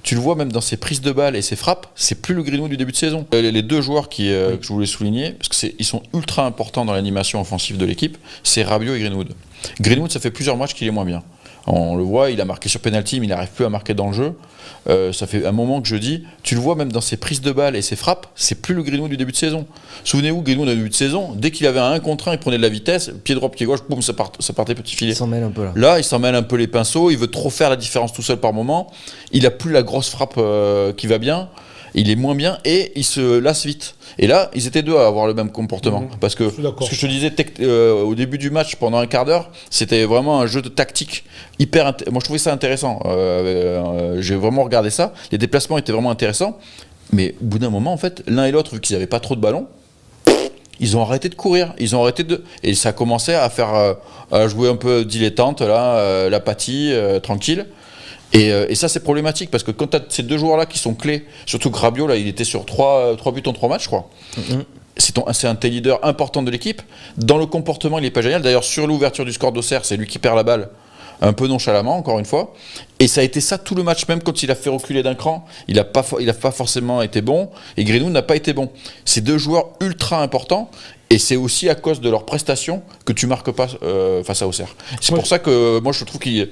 tu le vois même dans ses prises de balles et ses frappes, c'est plus le Greenwood du début de saison. Les deux joueurs que je voulais souligner, parce qu'ils sont ultra importants dans l'animation offensive de l'équipe, c'est Rabiot et Greenwood. Greenwood, ça fait plusieurs matchs qu'il est moins bien. On le voit, il a marqué sur penalty, mais il n'arrive plus à marquer dans le jeu. Ça fait un moment que je dis, tu le vois même dans ses prises de balles et ses frappes, c'est plus le Greenwood du début de saison. Souvenez-vous, Greenwood au début de saison, dès qu'il avait un 1 contre 1, il prenait de la vitesse, pied droit, pied gauche, boum, ça partait petit filet. Il s'en mêle un peu là. Là, il s'en mêle un peu les pinceaux, il veut trop faire la différence tout seul par moment. Il a plus la grosse frappe qui va bien. Il est moins bien et il se lasse vite. Et là, ils étaient deux à avoir le même comportement. Parce que ce que je te disais au début du match, pendant un quart d'heure, c'était vraiment un jeu de tactique hyper. Moi, je trouvais ça intéressant. J'ai vraiment regardé ça. Les déplacements étaient vraiment intéressants. Mais au bout d'un moment, en fait, l'un et l'autre, vu qu'ils n'avaient pas trop de ballons, ils ont arrêté de courir. Ils ont arrêté de. Et ça commençait à faire. À jouer un peu dilettante, là, l'apathie, tranquille. Et ça, c'est problématique parce que quand tu as ces deux joueurs-là qui sont clés, surtout que Rabiot, là, il était sur 3 buts en 3 matchs, je crois. C'est un tes leader important de l'équipe. Dans le comportement, il n'est pas génial. D'ailleurs, sur l'ouverture du score d'Auxerre, c'est lui qui perd la balle, un peu nonchalamment, encore une fois. Et ça a été ça tout le match, même quand il a fait reculer d'un cran. Il n'a pas forcément été bon. Et Greenwood n'a pas été bon. C'est deux joueurs ultra importants. Et c'est aussi à cause de leurs prestations que tu marques pas face à Auxerre. C'est pour ça que moi, je trouve qu'il